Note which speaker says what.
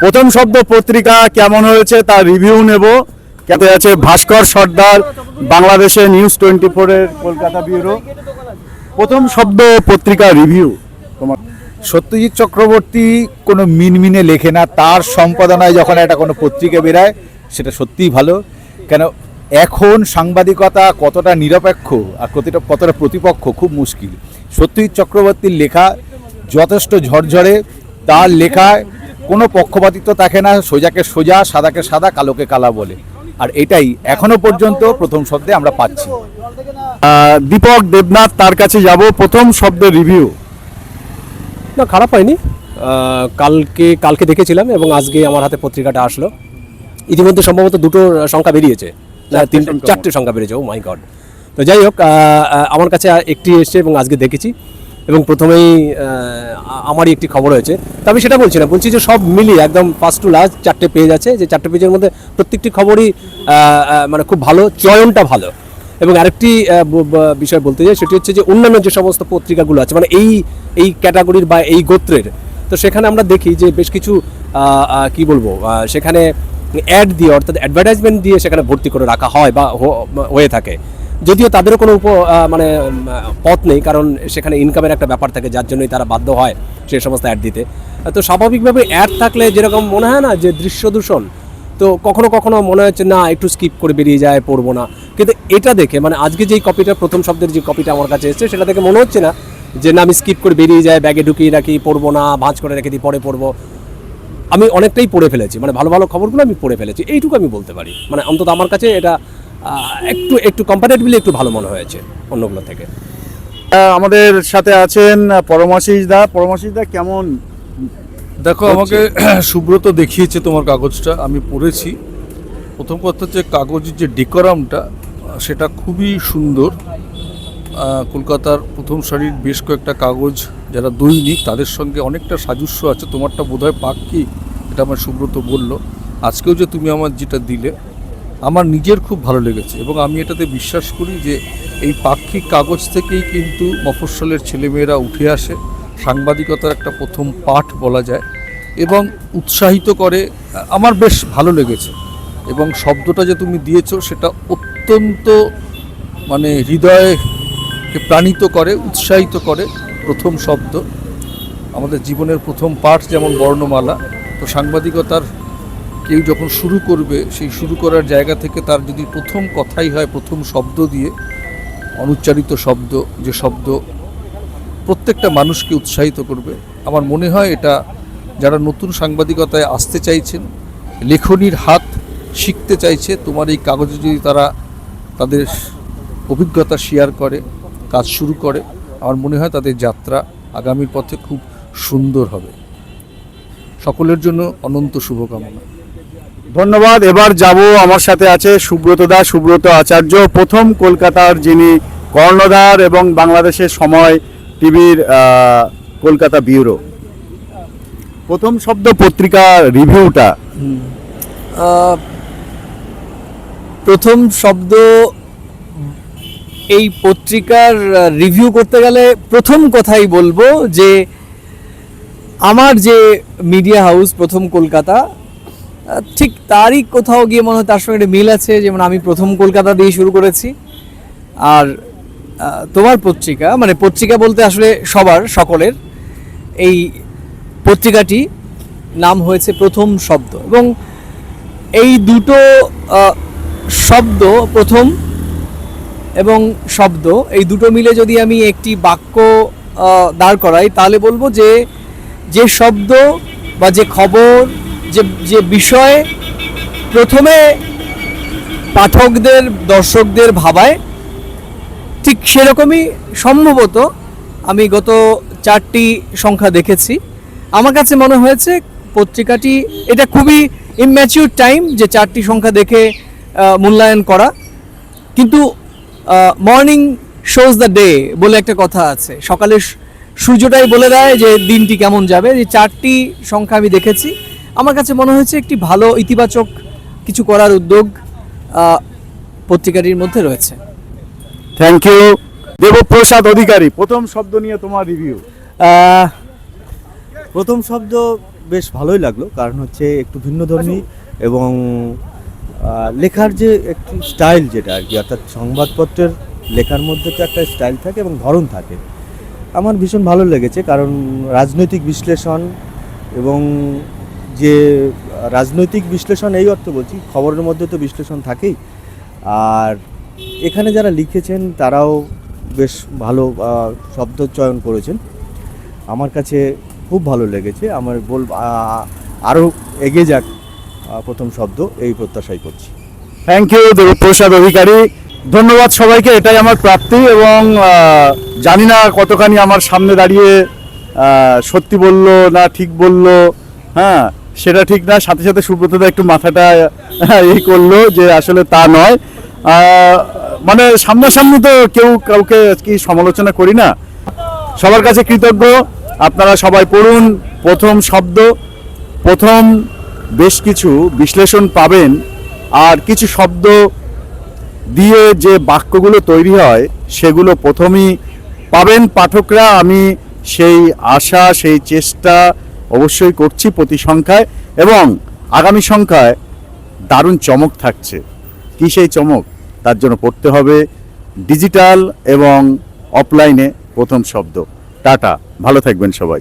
Speaker 1: প্রথম শব্দ পত্রিকা কেমন হয়েছে তার রিভিউ নেব। সাথে আছে ভাস্কর সর্দার, বাংলাদেশে নিউজ 24 এর কলকাতা ব্যুরো। প্রথম শব্দ পত্রিকা রিভিউ তোমার।
Speaker 2: সত্যজিৎ চক্রবর্তী কোনো মিনমিনে লেখে না, তার সম্পাদনায় যখন একটা কোনো পত্রিকা বেরায় সেটা সত্যিই ভালো। কেন এখন সাংবাদিকতা কতটা নিরপেক্ষ আর কতটা প্রতিপক্ষ খুব মুশকিল। সত্যজিৎ চক্রবর্তীর লেখা যথেষ্ট ঝরঝরে, তার লেখায় কোনো পক্ষপাতিত্ব থাকে না, সোজাকে সোজা সাদাকে সাদা কালোকে কালা বলে, আর এটাই এখনো পর্যন্ত প্রথম শব্দে আমরা পাচ্ছি।
Speaker 1: দীপক দেবনাথ, তার কাছে যাব। প্রথম শব্দের রিভিউ।
Speaker 3: না, খারাপ হয়নি। কালকে দেখেছিলাম এবং আজকে আমার হাতে পত্রিকাটা আসলো। ইতিমধ্যে সম্ভবত দুটো সংখ্যা বেরিয়েছে, চারটে সংখ্যা বেরিয়েছে। ও মাই গড। তো যাই হোক, আমার কাছে একটি এসছে এবং আজকে দেখেছি, এবং প্রথমেই আমারই একটি খবর হয়েছে। তো আমি সেটা বলছি না, বলছি যে সব মিলিয়ে একদম ফার্স্ট টু লাস্ট 4টে পেজ আছে, যে 4টে পেজের মধ্যে প্রত্যেকটি খবরই মানে খুব ভালো, চয়নটা ভালো। এবং আরেকটি বিষয় বলতে চাই, সেটি হচ্ছে যে অন্যান্য যে সমস্ত পত্রিকাগুলো আছে মানে এই ক্যাটাগরির বা এই গোত্রের, তো সেখানে আমরা দেখি যে বেশ কিছু কি বলবো, সেখানে অ্যাড দিয়ে, অর্থাৎ অ্যাডভার্টাইজমেন্ট দিয়ে সেখানে ভর্তি করে রাখা হয় বা হয়ে থাকে। যদিও তাদেরও কোনো মানে পথ নেই, কারণ সেখানে ইনকামের একটা ব্যাপার থাকে, যার জন্যই তারা বাধ্য হয় সেই সমস্ত অ্যাড দিতে। তো স্বাভাবিকভাবে অ্যাড থাকলে যেরকম মনে হয় না যে দৃশ্য দূষণ, তো কখনো কখনো মনে হচ্ছে না একটু স্কিপ করে বেরিয়ে যায়, পড়বো না। কিন্তু এটা দেখে, মানে আজকে যেই কপিটা, প্রথম শব্দের যে কপিটা আমার কাছে এসেছে, সেটা দেখে মনে হচ্ছে না যে না আমি স্কিপ করে বেরিয়ে যাই, ব্যাগে ঢুকিয়ে রাখি, পড়বো না, ভাঁজ করে রেখে দিই, পরে পড়বো। আমি অনেকটাই পড়ে ফেলেছি, মানে ভালো ভালো খবরগুলো আমি পড়ে ফেলেছি, এইটুকু আমি বলতে পারি। মানে অন্তত আমার কাছে এটা একটু কম্পারেটিভলি একটু ভালো মনে হয়েছে অন্যগুলো থেকে।
Speaker 1: আমাদের সাথে আছেন পরমাশিস দা। পরমাশিস দা, কেমন?
Speaker 4: দেখো, আমাকে সুব্রত দেখিয়েছে তোমার কাগজটা, আমি পড়েছি। প্রথম কথা হচ্ছে কাগজের যে ডেকোরামটা সেটা খুবই সুন্দর। কলকাতার প্রথম সারির বেশ কয়েকটা কাগজ যারা দৈনিক, তাদের সঙ্গে অনেকটা সাদৃশ্য আছে। তোমারটা বোধহয় পাক্ষিক, এটা আমার সুব্রত বলল। আজকেও যে তুমি আমার যেটা দিলে, আমার নিজের খুব ভালো লেগেছে, এবং আমি এটাতে বিশ্বাস করি যে এই পাক্ষিক কাগজ থেকেই কিন্তু মফস্বলের ছেলেমেয়েরা উঠে আসে, সাংবাদিকতার একটা প্রথম পাঠ বলা যায়, এবং উৎসাহিত করে। আমার বেশ ভালো লেগেছে, এবং শব্দটা যে তুমি দিয়েছো সেটা অত্যন্ত মানে হৃদয়কে প্রাণিত করে, উৎসাহিত করে। প্রথম শব্দ আমাদের জীবনের প্রথম পাঠ, যেমন বর্ণমালা। তো সাংবাদিকতার কেউ যখন শুরু করবে, সেই শুরু করার জায়গা থেকে তার যদি প্রথম কথাই হয় প্রথম শব্দ দিয়ে, অনুচ্চারিত শব্দ, যে শব্দ প্রত্যেকটা মানুষকে উৎসাহিত করবে। আমার মনে হয় এটা যারা নতুন সাংবাদিকতায় আসতে চাইছেন, লেখনির হাত শিখতে চাইছে, তোমার এই কাগজে যদি তারা তাদের অভিজ্ঞতা শেয়ার করে, কাজ শুরু করে, আমার মনে হয় তাদের যাত্রা আগামীর পথে খুব সুন্দর হবে। সকলের জন্য অনন্ত শুভকামনা।
Speaker 1: ধন্যবাদ। এবার যাব, আমার সাথে আছে সুব্রত দা, সুব্রত আচার্য, প্রথম কলকাতার যিনি কর্ণধার এবং বাংলাদেশের সময় টিভির কলকাতা ব্যুরো। প্রথম শব্দ পত্রিকা রিভিউটা।
Speaker 5: প্রথম শব্দ এই পত্রিকার রিভিউ করতে গেলে প্রথম কথাই বলবো যে আমার যে মিডিয়া হাউস প্রথম কলকাতা, ঠিক তারই কোথাও গিয়ে মনে হয় তার সঙ্গে একটা মিল আছে। যেমন আমি প্রথম কলকাতা দিয়ে শুরু করেছি, আর তোমার পত্রিকা, মানে পত্রিকা বলতে আসলে সকলের এই পত্রিকাটি নাম হয়েছে প্রথম শব্দ, এবং এই দুটো শব্দ, প্রথম এবং শব্দ, এই দুটো মিলে যদি আমি একটি বাক্য দাঁড় করাই, তাহলে বলবো যে শব্দ বা যে খবর, যে বিষয় প্রথমে পাঠকদের, দর্শকদের ভাবায়, ঠিক সেরকমই সম্ভবত আমি গত 4টি সংখ্যা দেখেছি। আমার কাছে মনে হয়েছে পত্রিকাটি, এটা খুবই ইম্যাচিউর টাইম যে 4টি সংখ্যা দেখে মূল্যায়ন করা, কিন্তু মর্নিং শোজ দ্য ডে বলে একটা কথা আছে, সকালের সূর্যটাই বলে দেয় যে দিনটি কেমন যাবে। যে 4টি সংখ্যা আমি দেখেছি, আমার কাছে মনে হয়েছে একটি ভালো ইতিবাচক কিছু করার উদ্যোগ পত্রিকাটির মধ্যে রয়েছে।
Speaker 1: Thank you. দেবপ্রসাদ অধিকারী, প্রথম শব্দ নিয়ে তোমার রিভিউ।
Speaker 6: প্রথম শব্দ বেশ ভালোই লাগলো, কারণ হচ্ছে একটু ভিন্নধর্মী এবং লেখার যে একটি স্টাইল যেটা আর কি, অর্থাৎ সংবাদপত্রের লেখার মধ্যে তো একটা স্টাইল থাকে এবং ধরন থাকে। আমার ভীষণ ভালো লেগেছে, কারণ রাজনৈতিক বিশ্লেষণ এবং যে রাজনৈতিক বিশ্লেষণ এই অর্থ বলছি, খবরের মধ্যে তো বিশ্লেষণ থাকেই, আর এখানে যারা লিখেছেন তারাও বেশ ভালো শব্দ চয়ন করেছেন। আমার কাছে খুব ভালো লেগেছে। আমার আরও এগিয়ে যাক প্রথম শব্দ, এই প্রত্যাশাই করছি।
Speaker 1: থ্যাংক ইউ দেবপ্রসাদ অধিকারী, ধন্যবাদ সবাইকে, এটাই আমার প্রাপ্তি। এবং জানি না কতখানি আমার সামনে দাঁড়িয়ে সত্যি বললো না ঠিক বললো, হ্যাঁ সেটা ঠিক না। সাথে সাথে সুব্রতদা একটু মাথাটা এই করলো যে আসলে তা নয়, মানে সামনাসামনি তো কেউ কাউকে কি সমালোচনা করি না। সবার কাছে কৃতজ্ঞ। আপনারা সবাই পড়ুন প্রথম শব্দ। প্রথম বেশ কিছু বিশ্লেষণ পাবেন, আর কিছু শব্দ দিয়ে যে বাক্যগুলো তৈরি হয় সেগুলো প্রথমেই পাবেন পাঠকরা। আমি সেই আশা, সেই চেষ্টা অবশ্যই করছি প্রতি সংখ্যায়, এবং আগামী সংখ্যায় দারুণ চমক থাকছে। কী সেই চমক, তার জন্য পড়তে হবে ডিজিটাল এবং অফলাইনে প্রথম শব্দ। টাটা, ভালো থাকবেন সবাই।